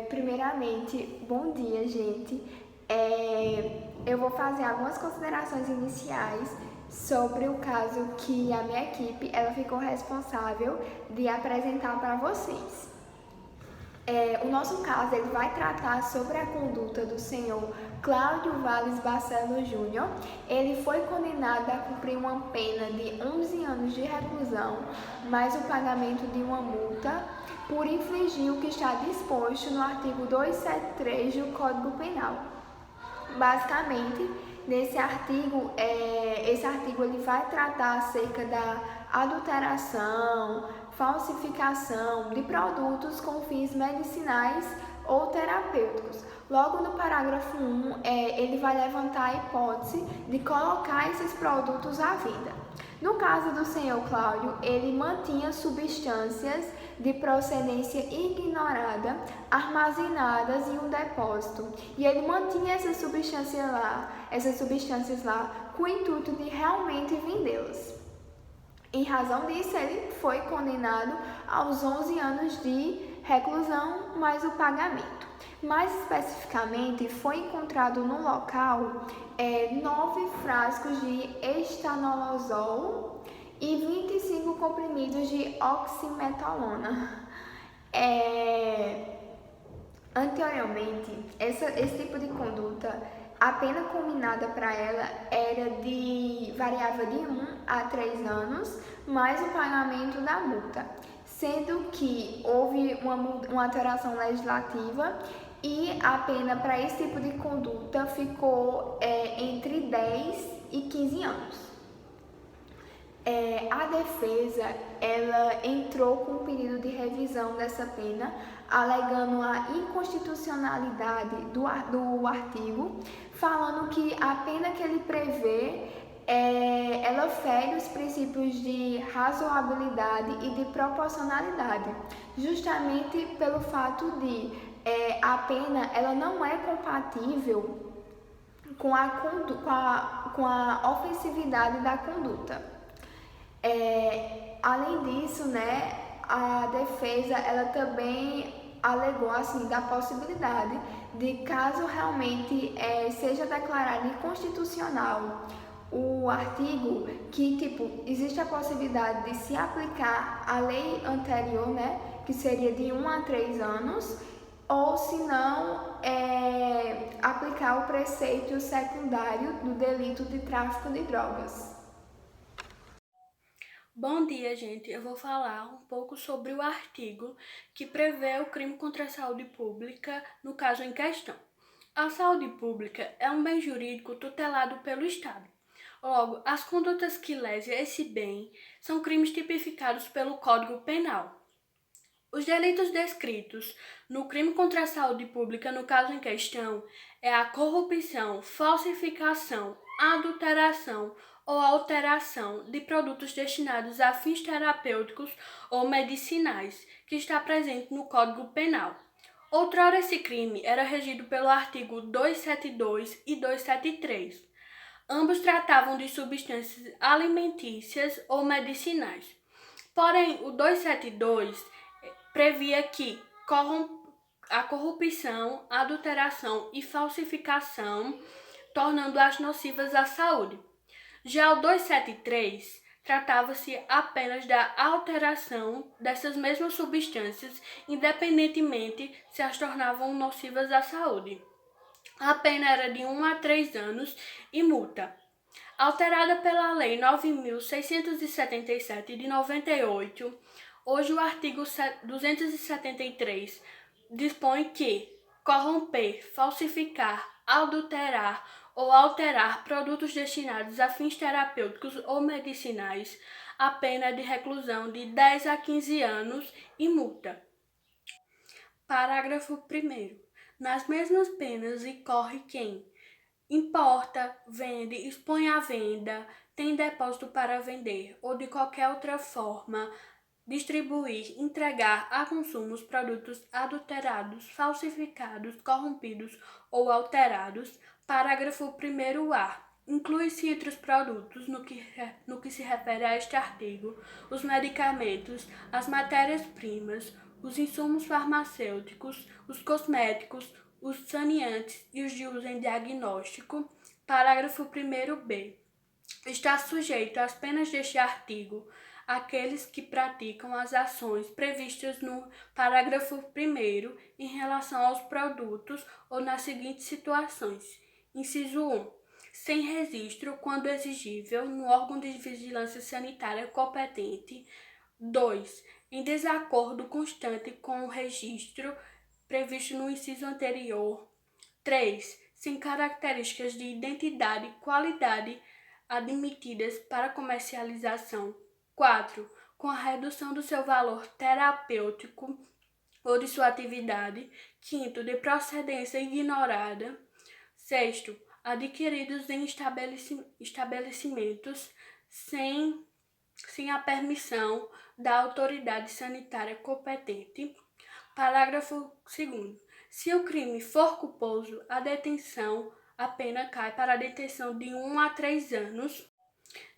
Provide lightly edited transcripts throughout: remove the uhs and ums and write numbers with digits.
Primeiramente, bom dia, gente. Eu vou fazer algumas considerações iniciais sobre o caso que a minha equipe ela ficou responsável de apresentar para vocês. O nosso caso ele vai tratar sobre a conduta do senhor Cláudio Valles Barcelos Júnior. Ele foi condenado a cumprir uma pena de 11 anos de reclusão, mais o pagamento de uma multa por infringir o que está disposto no artigo 273 do Código Penal. Basicamente, esse artigo ele vai tratar acerca da adulteração, falsificação de produtos com fins medicinais ou terapêuticos. Logo no parágrafo 1, ele vai levantar a hipótese de colocar esses produtos à venda. No caso do senhor Cláudio, ele mantinha substâncias de procedência ignorada armazenadas em um depósito e ele mantinha essas substâncias lá com o intuito de realmente vendê-las. Em razão disso, ele foi condenado aos 11 anos de reclusão mais o pagamento. Mais especificamente, foi encontrado no local 9 frascos de estanolozol e 25 comprimidos de oximetolona. Anteriormente, esse tipo de conduta, a pena combinada para ela variava de 1 a 3 anos, mais o pagamento da multa, sendo que houve uma alteração legislativa e a pena para esse tipo de conduta ficou entre 10 e 15 anos. A defesa ela entrou com um pedido de revisão dessa pena, alegando a inconstitucionalidade do artigo, falando que a pena que ele prevê ela fere os princípios de razoabilidade e de proporcionalidade, justamente pelo fato de a pena ela não é compatível com a ofensividade da conduta. Além disso, né, a defesa ela também alegou assim da possibilidade de caso realmente seja declarado inconstitucional o artigo que existe a possibilidade de se aplicar a lei anterior, né, que seria de 1 a 3 anos, ou se não aplicar o preceito secundário do delito de tráfico de drogas. Bom dia, gente. Eu vou falar um pouco sobre o artigo que prevê o crime contra a saúde pública no caso em questão. A saúde pública é um bem jurídico tutelado pelo Estado. Logo, as condutas que lesem esse bem são crimes tipificados pelo Código Penal. Os delitos descritos no crime contra a saúde pública no caso em questão é a corrupção, falsificação, adulteração ou alteração de produtos destinados a fins terapêuticos ou medicinais, que está presente no Código Penal. Outrora esse crime era regido pelo artigo 272 e 273. Ambos tratavam de substâncias alimentícias ou medicinais. Porém, o 272 previa que a corrupção, adulteração e falsificação, tornando-as nocivas à saúde. Já o 273 tratava-se apenas da alteração dessas mesmas substâncias, independentemente se as tornavam nocivas à saúde. A pena era de 1 a 3 anos e multa. Alterada pela Lei 9.677 de 98, hoje o artigo 273 dispõe que corromper, falsificar, adulterar ou alterar produtos destinados a fins terapêuticos ou medicinais, a pena é de reclusão de 10 a 15 anos e multa. Parágrafo 1º. Nas mesmas penas incorre quem importa, vende, expõe à venda, tem depósito para vender ou de qualquer outra forma distribuir, entregar a consumo os produtos adulterados, falsificados, corrompidos ou alterados. Parágrafo 1º-A. Inclui-se entre os produtos, no que se refere a este artigo, os medicamentos, as matérias-primas, os insumos farmacêuticos, os cosméticos, os saneantes e os de uso em diagnóstico. Parágrafo 1º-B. Está sujeito às penas deste artigo aqueles que praticam as ações previstas no parágrafo 1º em relação aos produtos ou nas seguintes situações. Inciso 1. Sem registro, quando exigível, no órgão de vigilância sanitária competente. 2. Em desacordo constante com o registro previsto no inciso anterior. 3. Sem características de identidade e qualidade admitidas para comercialização. 4. Com a redução do seu valor terapêutico ou de sua atividade. 5. De procedência ignorada. 6. Adquiridos em estabelecimentos sem a permissão da autoridade sanitária competente. Parágrafo 2º. Se o crime for culposo, a pena cai para a detenção de 1 a 3 anos.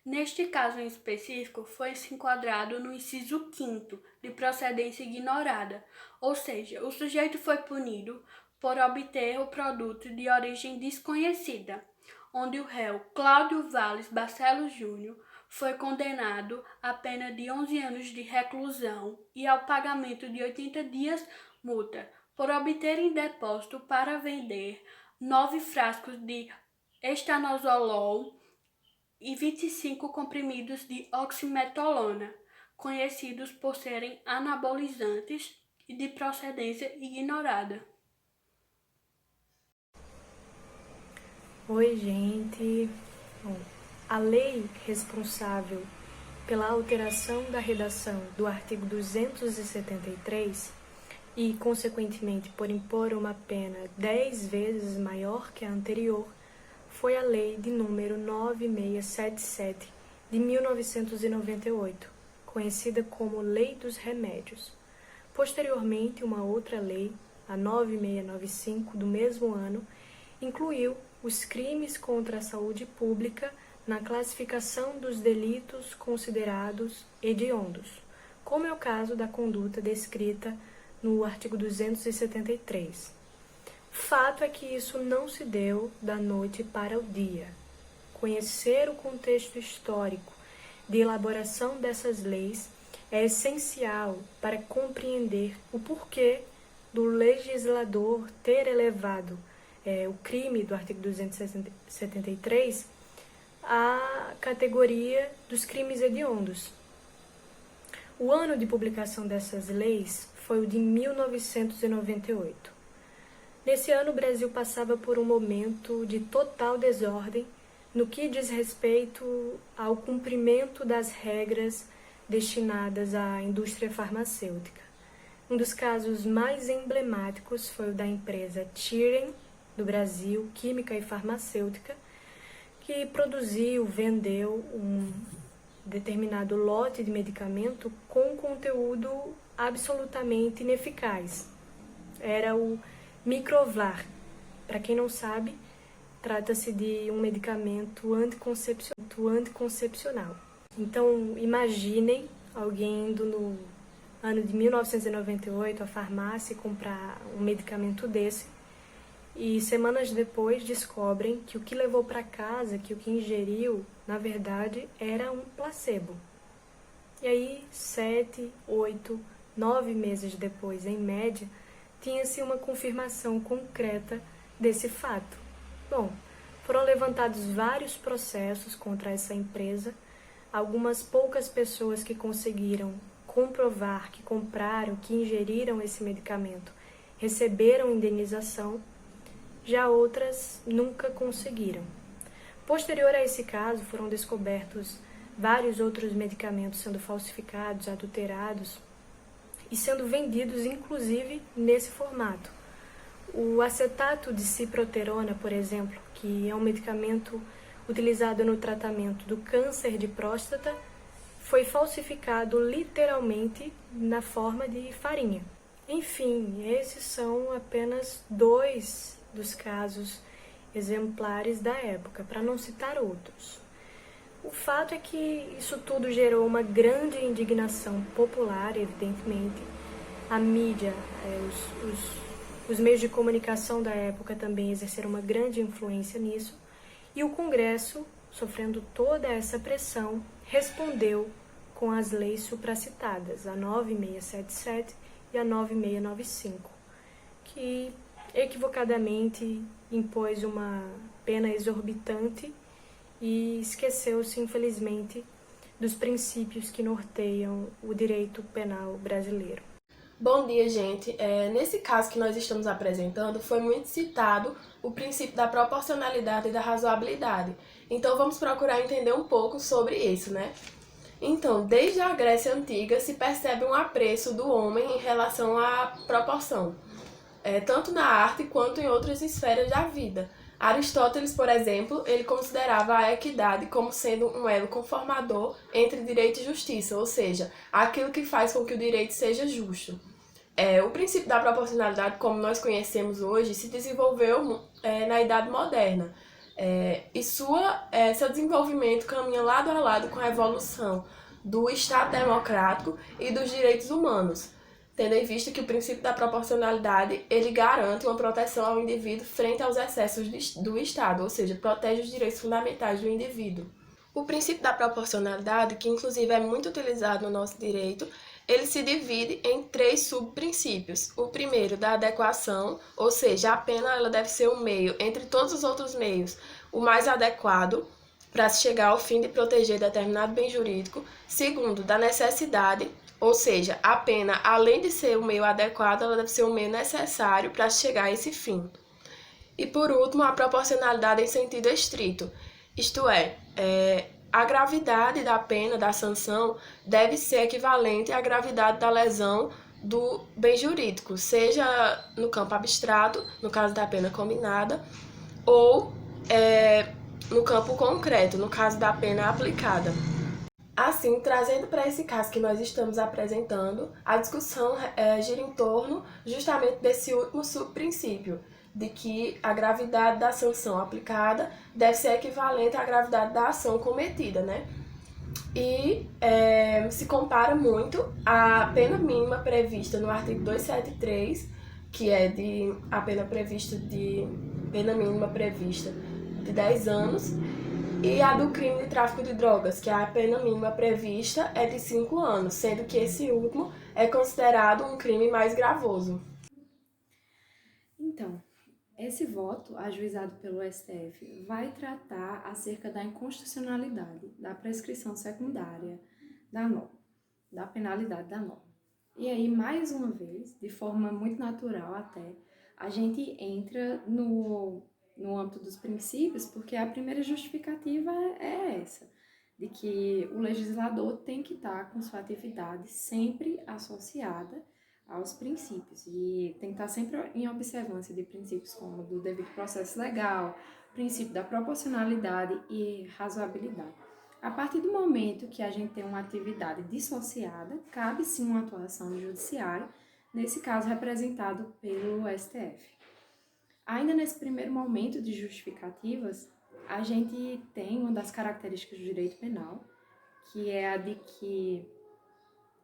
Neste caso em específico, foi-se enquadrado no inciso 5º, de procedência ignorada, ou seja, o sujeito foi punido por obter o produto de origem desconhecida, onde o réu Cláudio Valles Barcelos Júnior foi condenado à pena de 11 anos de reclusão e ao pagamento de 80 dias multa, por obter em depósito para vender 9 frascos de estanozolol e 25 comprimidos de oximetolona, conhecidos por serem anabolizantes e de procedência ignorada. Oi, gente. Bom, a lei responsável pela alteração da redação do artigo 273 e, consequentemente, por impor uma pena 10 vezes maior que a anterior, foi a Lei de número 9677 de 1998, conhecida como Lei dos Remédios. Posteriormente, uma outra lei, a 9695 do mesmo ano, incluiu os crimes contra a saúde pública na classificação dos delitos considerados hediondos, como é o caso da conduta descrita no artigo 273. Fato é que isso não se deu da noite para o dia. Conhecer o contexto histórico de elaboração dessas leis é essencial para compreender o porquê do legislador ter elevado o crime do artigo 273 à categoria dos crimes hediondos. O ano de publicação dessas leis foi o de 1998. Nesse ano, o Brasil passava por um momento de total desordem no que diz respeito ao cumprimento das regras destinadas à indústria farmacêutica. Um dos casos mais emblemáticos foi o da empresa Tiren, do Brasil, química e farmacêutica, que produziu, vendeu um determinado lote de medicamento com conteúdo absolutamente ineficaz. Era o Microvlar. Para quem não sabe, trata-se de um medicamento anticoncepcional. Então, imaginem alguém indo no ano de 1998 à farmácia e comprar um medicamento desse e semanas depois descobrem que o que levou para casa, que o que ingeriu, na verdade, era um placebo. E aí, 7, 8, 9 meses depois, em média, tinha-se uma confirmação concreta desse fato. Bom, foram levantados vários processos contra essa empresa. Algumas poucas pessoas que conseguiram comprovar que compraram, que ingeriram esse medicamento, receberam indenização, já outras nunca conseguiram. Posterior a esse caso, foram descobertos vários outros medicamentos sendo falsificados, adulterados e sendo vendidos, inclusive, nesse formato. O acetato de ciproterona, por exemplo, que é um medicamento utilizado no tratamento do câncer de próstata, foi falsificado literalmente na forma de farinha. Enfim, esses são apenas 2 dos casos exemplares da época, para não citar outros. O fato é que isso tudo gerou uma grande indignação popular, evidentemente, A mídia, os meios de comunicação da época também exerceram uma grande influência nisso, e o Congresso, sofrendo toda essa pressão, respondeu com as leis supracitadas, a 9677 e a 9695, que equivocadamente impôs uma pena exorbitante e esqueceu-se, infelizmente, dos princípios que norteiam o direito penal brasileiro. Bom dia, gente. Nesse caso que nós estamos apresentando, foi muito citado o princípio da proporcionalidade e da razoabilidade. Então, vamos procurar entender um pouco sobre isso, né? Então, desde a Grécia Antiga se percebe um apreço do homem em relação à proporção, tanto na arte quanto em outras esferas da vida. Aristóteles, por exemplo, ele considerava a equidade como sendo um elo conformador entre direito e justiça, ou seja, aquilo que faz com que o direito seja justo. O princípio da proporcionalidade, como nós conhecemos hoje, se desenvolveu na Idade Moderna, e seu desenvolvimento caminha lado a lado com a evolução do Estado democrático e dos direitos humanos, tendo em vista que o princípio da proporcionalidade ele garante uma proteção ao indivíduo frente aos excessos do Estado, ou seja, protege os direitos fundamentais do indivíduo. O princípio da proporcionalidade, que inclusive é muito utilizado no nosso direito, ele se divide em 3 subprincípios. O primeiro, da adequação, ou seja, a pena ela deve ser um meio, entre todos os outros meios, o mais adequado para se chegar ao fim de proteger determinado bem jurídico. Segundo, da necessidade, ou seja, a pena, além de ser o meio adequado, ela deve ser o meio necessário para chegar a esse fim. E por último, a proporcionalidade em sentido estrito, isto é, a gravidade da pena, da sanção, deve ser equivalente à gravidade da lesão do bem jurídico, seja no campo abstrato, no caso da pena combinada, ou no campo concreto, no caso da pena aplicada. Assim, trazendo para esse caso que nós estamos apresentando, a discussão gira em torno justamente desse último subprincípio, de que a gravidade da sanção aplicada deve ser equivalente à gravidade da ação cometida, né? E se compara muito à pena mínima prevista no artigo 273, que é a pena mínima prevista de 10 anos, e a do crime de tráfico de drogas, que a pena mínima prevista é de 5 anos, sendo que esse último é considerado um crime mais gravoso. Então, esse voto, ajuizado pelo STF, vai tratar acerca da inconstitucionalidade da prescrição secundária da norma, da penalidade da norma. E aí, mais uma vez, de forma muito natural até, a gente entra no âmbito dos princípios, porque a primeira justificativa é essa, de que o legislador tem que estar com sua atividade sempre associada aos princípios, e tem que estar sempre em observância de princípios como do devido processo legal, princípio da proporcionalidade e razoabilidade. A partir do momento que a gente tem uma atividade dissociada, cabe sim uma atuação do judiciário, nesse caso representado pelo STF. Ainda nesse primeiro momento de justificativas, a gente tem uma das características do direito penal, que é a de que,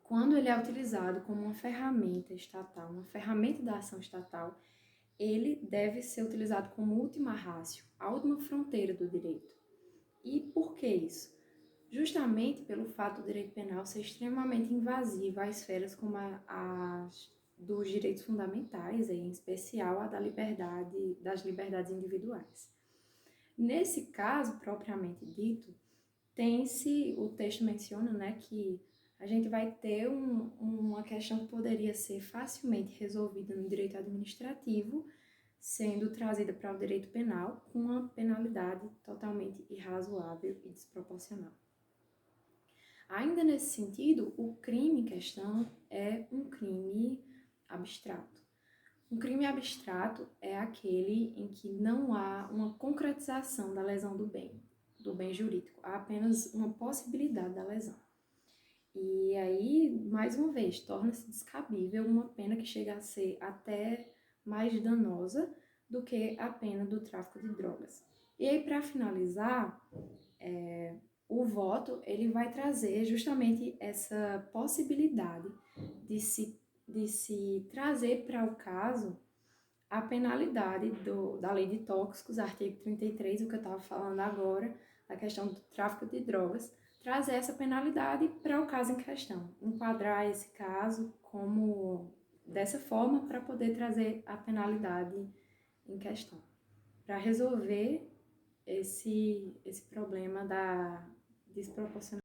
quando ele é utilizado como uma ferramenta estatal, uma ferramenta da ação estatal, ele deve ser utilizado como última ratio, a última fronteira do direito. E por que isso? Justamente pelo fato do direito penal ser extremamente invasivo a esferas como dos direitos fundamentais, em especial a das liberdades individuais. Nesse caso, propriamente dito, o texto menciona, né, que a gente vai ter uma questão que poderia ser facilmente resolvida no direito administrativo, sendo trazida para o direito penal com uma penalidade totalmente irrazoável e desproporcional. Ainda nesse sentido, o crime em questão é um crime abstrato. Um crime abstrato é aquele em que não há uma concretização da lesão do bem jurídico, há apenas uma possibilidade da lesão. E aí, mais uma vez, torna-se descabível uma pena que chega a ser até mais danosa do que a pena do tráfico de drogas. E aí, para finalizar, o voto ele vai trazer justamente essa possibilidade de se trazer para o caso a penalidade da lei de tóxicos, artigo 33, o que eu estava falando agora, a questão do tráfico de drogas, trazer essa penalidade para o caso em questão, enquadrar esse caso como dessa forma para poder trazer a penalidade em questão, para resolver esse problema da desproporcionalidade.